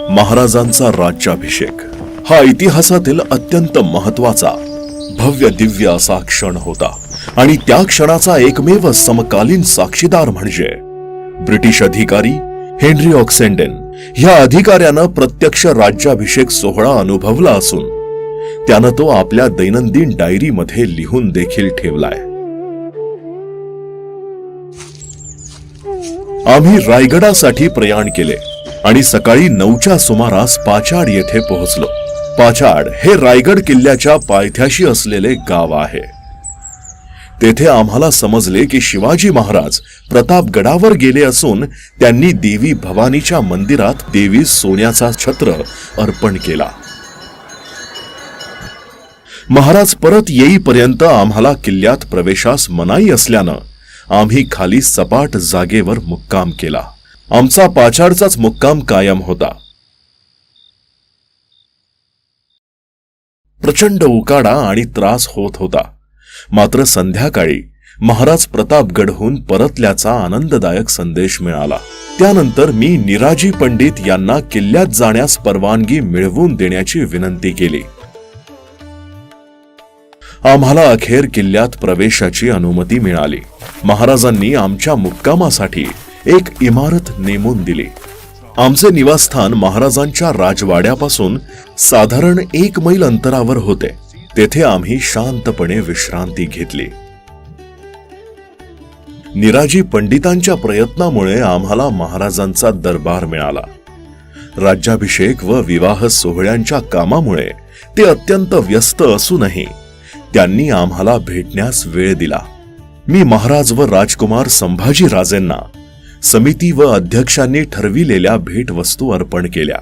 महाराजांचा राज्याभिषेक हा इतिहासातील अत्यंत महत्वाचा भव्य दिव्य असा क्षण होता आणि त्या क्षणाचा एकमेव समकालीन साक्षीदार म्हणजे ब्रिटिश अधिकारी हेनरी ऑक्सेंडेन ह्या अधिकाऱ्यानं प्रत्यक्ष राज्याभिषेक सोहळा अनुभवला असून त्यानं तो आपल्या दैनंदिन डायरीमध्ये लिहून देखील ठेवलाय. आम्ही रायगडासाठी प्रयाण केले आणि सकाळी 9च्या सुमारास पाचाड येथे पोहोचलो. पाचाड हे रायगड किल्ल्याच्या पायथ्याशी असलेले गाव आहे. तेथे आम्हाला समजले की शिवाजी महाराज प्रतापगडावर गेले असून त्यांनी देवी भवानीच्या मंदिरात देवी सोन्याचा छत्र अर्पण केला. महाराज परत येईपर्यंत आम्हाला किल्ल्यात प्रवेशास मनाई असल्यानं आम्ही खाली सपाट जागेवर मुक्काम केला. आमचा पाचाडचाच मुक्काम कायम होता. प्रचंड उकाडा आणि त्रास होत होता. मात्र संध्याकाळी महाराज प्रतापगडहून परतल्याचा आनंददायक संदेश मिळाला. त्यानंतर मी निराजी पंडित यांना किल्ल्यात जाण्यास परवानगी मिळवून देण्याची विनंती केली. आम्हाला अखेर किल्ल्यात प्रवेशाची अनुमती मिळाली. महाराजांनी आमच्या मुक्कामासाठी एक इमारत नेमून दिली. आमचे निवासस्थान महाराजांच्या राजवाड्यापासून साधारण 1 मैल अंतरावर होते. तेथे आम्ही शांतपणे विश्रांती घेतली. निराजी पंडितांच्या प्रयत्नामुळे आम्हाला महाराजांचा दरबार मिळाला. राज्याभिषेक व विवाह सोहळ्यांच्या कामामुळे ते अत्यंत व्यस्त असूनही त्यांनी आम्हाला भेटण्यास वेळ दिला. मी महाराज व राजकुमार संभाजी राजेंना समिती व अध्यक्षांनी ठरविलेल्या भेटवस्तू अर्पण केल्या.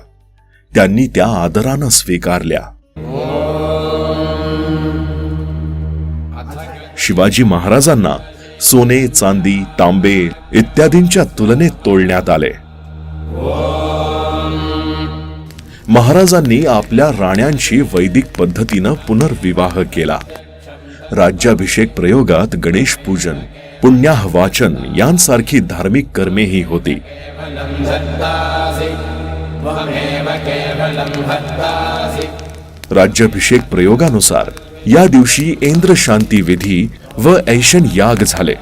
त्यांनी त्या आदरानं स्वीकारल्या. शिवाजी महाराजांना सोने, चांदी, तांबे इत्यादींच्या तुलनेत तोलण्यात आले. महाराजांनी आपल्या राण्यांशी वैदिक पद्धतीनं पुनर्विवाह केला. राज्याभिषेक प्रयोगात गणेश पूजन, पुण्याह वाचन यांसारखी धार्मिक कर्मेही होती. राज्याभिषेक प्रयोगानुसार या दिवशी इंद्र शांती विधी व ऐशन याग झाले.